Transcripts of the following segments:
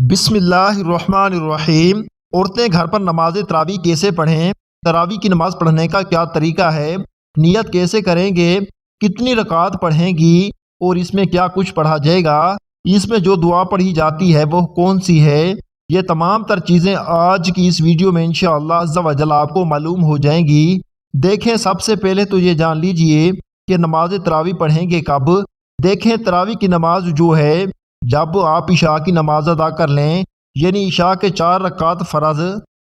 بسم اللہ الرحمن الرحیم۔ عورتیں گھر پر نماز تراویح کیسے پڑھیں؟ تراویح کی نماز پڑھنے کا کیا طریقہ ہے؟ نیت کیسے کریں گے؟ کتنی رکعت پڑھیں گی اور اس میں کیا کچھ پڑھا جائے گا؟ اس میں جو دعا پڑھی جاتی ہے وہ کون سی ہے؟ یہ تمام تر چیزیں آج کی اس ویڈیو میں انشاءاللہ عز و جل آپ کو معلوم ہو جائیں گی۔ دیکھیں، سب سے پہلے تو یہ جان لیجئے کہ نماز تراویح پڑھیں گے کب۔ دیکھیں، تراویح کی نماز جو ہے جب آپ عشاء کی نماز ادا کر لیں، یعنی عشاء کے 4 رکعت فرض،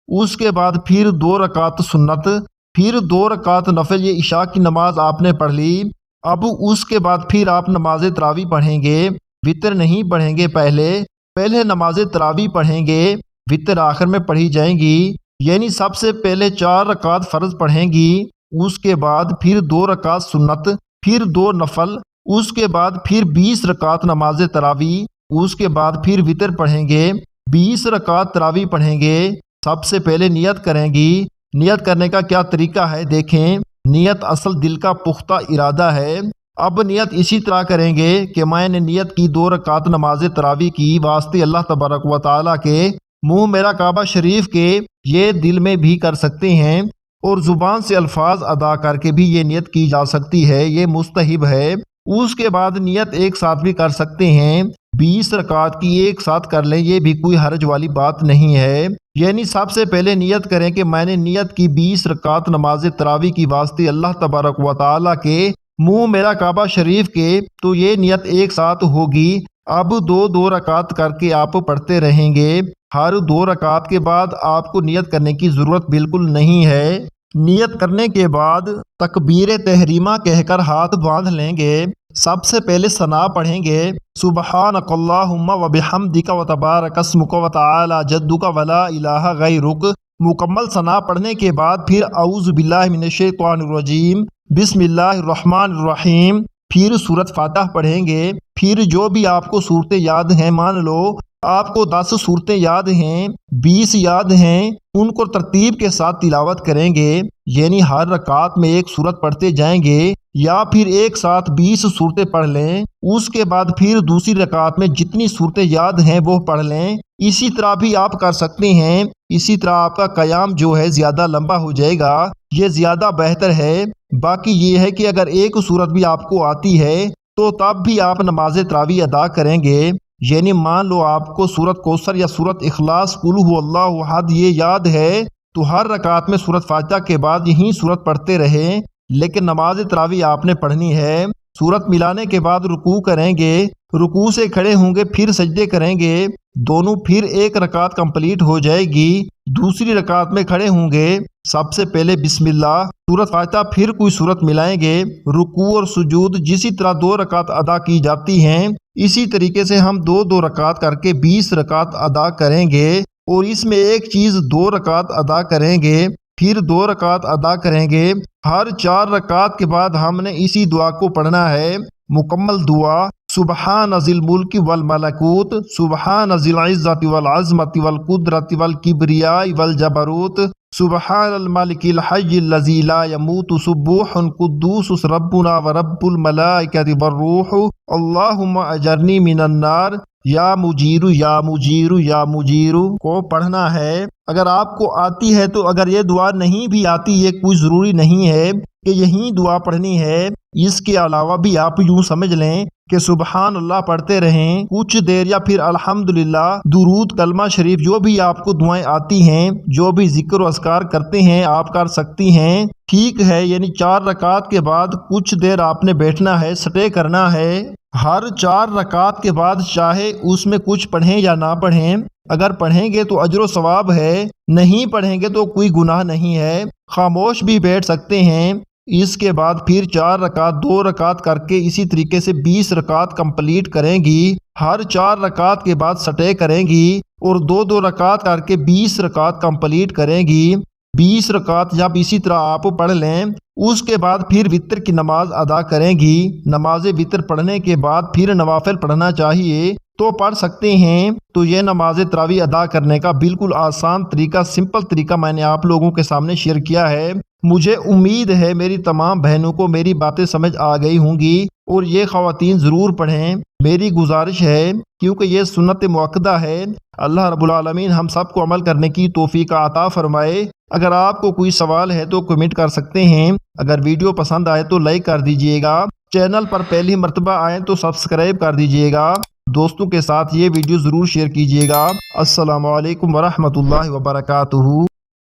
اس کے بعد پھر 2 رکعت سنت، پھر 2 رکعت نفل، یہ عشاء کی نماز آپ نے پڑھ لی۔ اب اس کے بعد پھر آپ نماز تراویح پڑھیں گے، وتر نہیں پڑھیں گے، پہلے نماز تراویح پڑھیں گے، وتر آخر میں پڑھی جائیں گی۔ یعنی سب سے پہلے 4 رکعت فرض پڑھیں گی، اس کے بعد پھر 2 رکعت سنت، پھر 2 نفل، اس کے بعد پھر 20 رکعت نماز تراویح، اس کے بعد پھر وتر پڑھیں گے، 20 رکعت تراویح پڑھیں گے۔ سب سے پہلے نیت کریں گی۔ نیت کرنے کا کیا طریقہ ہے؟ دیکھیں، نیت اصل دل کا پختہ ارادہ ہے۔ اب نیت اسی طرح کریں گے کہ میں نے نیت کی 2 رکعت نماز تراویح کی واسطے اللہ تبارک و تعالیٰ کے، منہ میرا کعبہ شریف کے، یہ دل میں بھی کر سکتے ہیں اور زبان سے الفاظ ادا کر کے بھی یہ نیت کی جا سکتی ہے، یہ مستحب ہے۔ اس کے بعد نیت ایک ساتھ بھی کر سکتے ہیں، 20 رکعت کی ایک ساتھ کر لیں، یہ بھی کوئی حرج والی بات نہیں ہے۔ یعنی سب سے پہلے نیت کریں کہ میں نے نیت کی 20 رکعت نماز تراویح کی واسطے اللہ تبارک و تعالیٰ کے، منہ میرا کعبہ شریف کے، تو یہ نیت ایک ساتھ ہوگی۔ اب 2 رکعت کر کے آپ پڑھتے رہیں گے۔ ہر 2 رکعت کے بعد آپ کو نیت کرنے کی ضرورت بالکل نہیں ہے۔ نیت کرنے کے بعد تکبیر تحریمہ کہہ کر ہاتھ باندھ لیں گے۔ سب سے پہلے ثنا پڑھیں گے، سبحانک اللہم و بحمدک و تبارک اسمک و تعالی جدک و لا الہ غیرک۔ مکمل ثنا پڑھنے کے بعد پھر اعوذ باللہ من الشیطان الرجیم، بسم اللہ الرحمن الرحیم، پھر سورۃ فاتحہ پڑھیں گے۔ پھر جو بھی آپ کو صورتیں یاد ہیں، مان لو آپ کو 10 صورتیں یاد ہیں، 20 یاد ہیں، ان کو ترتیب کے ساتھ تلاوت کریں گے۔ یعنی ہر رکعت میں ایک سورت پڑھتے جائیں گے، یا پھر ایک ساتھ 20 صورتیں پڑھ لیں۔ اس کے بعد پھر دوسری رکعت میں جتنی صورتیں یاد ہیں وہ پڑھ لیں۔ اسی طرح بھی آپ کر سکتے ہیں۔ اسی طرح آپ کا قیام جو ہے زیادہ لمبا ہو جائے گا، یہ زیادہ بہتر ہے۔ باقی یہ ہے کہ اگر ایک صورت بھی آپ کو آتی ہے تو تب بھی آپ نماز تراویح ادا کریں گے۔ یعنی مان لو آپ کو سورۃ کوثر یا سورۃ اخلاص، قل هو اللہ احد یہ یاد ہے، تو ہر رکعت میں سورۃ فاتحہ کے بعد یہی سورت پڑھتے رہیں، لیکن نماز تراویح آپ نے پڑھنی ہے۔ سورت ملانے کے بعد رکوع کریں گے، رکوع سے کھڑے ہوں گے، پھر سجدے کریں گے دونوں، پھر ایک رکعت کمپلیٹ ہو جائے گی۔ دوسری رکعت میں کھڑے ہوں گے، سب سے پہلے بسم اللہ، سورت فاتحہ، پھر کوئی سورت ملائیں گے۔ رکوع اور سجود جسی طرح 2 رکعت ادا کی جاتی ہیں، اسی طریقے سے ہم 2 رکعت کر کے 20 رکعت ادا کریں گے۔ اور اس میں ایک چیز 2 رکعت ادا کریں گے، پھر 2 رکعت ادا کریں گے۔ ہر 4 رکعت کے بعد ہم نے اسی دعا کو پڑھنا ہے، مکمل دعا، سبحان ذی الملک والملکوت، سبحان ذی العزت والعظمت والقدرت والکبریاء والجبروت، سبحان الملک الحی الذی لا یموت، سبوح قدوس ربنا ورب الملائکۃ والروح، اللہم اجرنی من النار، یا مجیر یا مجیر یا مجیر کو پڑھنا ہے۔ اگر آپ کو آتی ہے تو، اگر یہ دعا نہیں بھی آتی، یہ کوئی ضروری نہیں ہے کہ یہی دعا پڑھنی ہے۔ اس کے علاوہ بھی آپ یوں سمجھ لیں کہ سبحان اللہ پڑھتے رہیں کچھ دیر، یا پھر الحمدللہ، درود، کلمہ شریف، جو بھی آپ کو دعائیں آتی ہیں، جو بھی ذکر و اذکار کرتے ہیں آپ کر سکتی ہیں، ٹھیک ہے۔ یعنی 4 رکعت کے بعد کچھ دیر آپ نے بیٹھنا ہے، سٹے کرنا ہے۔ ہر 4 رکعت کے بعد چاہے اس میں کچھ پڑھیں یا نہ پڑھیں، اگر پڑھیں گے تو اجر و ثواب ہے، نہیں پڑھیں گے تو کوئی گناہ نہیں ہے، خاموش بھی بیٹھ سکتے ہیں۔ اس کے بعد پھر 4 رکعت 2 رکعت کر کے اسی طریقے سے 20 رکعت کمپلیٹ کریں گی۔ ہر 4 رکعت کے بعد سٹے کریں گی اور 2 رکعت کر کے 20 رکعت کمپلیٹ کریں گی۔ 20 رکعت جب اسی طرح آپ پڑھ لیں، اس کے بعد پھر وتر کی نماز ادا کریں گی۔ نماز وتر پڑھنے کے بعد پھر نوافل پڑھنا چاہیے تو پڑھ سکتے ہیں۔ تو یہ نماز تراویح ادا کرنے کا بالکل آسان طریقہ، سمپل طریقہ میں نے آپ لوگوں کے سامنے شیئر کیا ہے۔ مجھے امید ہے میری تمام بہنوں کو میری باتیں سمجھ آ گئی ہوں گی، اور یہ خواتین ضرور پڑھیں۔ میری گزارش ہے کیونکہ یہ سنت مؤکدہ ہے، اللہ رب العالمین ہم سب کو عمل کرنے کی توفیق عطا فرمائے۔ اگر آپ کو کوئی سوال ہے تو کمنٹ کر سکتے ہیں۔ اگر ویڈیو پسند آئے تو لائک کر دیجئے گا، چینل پر پہلی مرتبہ آئیں تو سبسکرائب کر دیجئے گا، دوستوں کے ساتھ یہ ویڈیو ضرور شیئر کیجئے گا۔ السلام علیکم ورحمۃ اللہ وبرکاتہ۔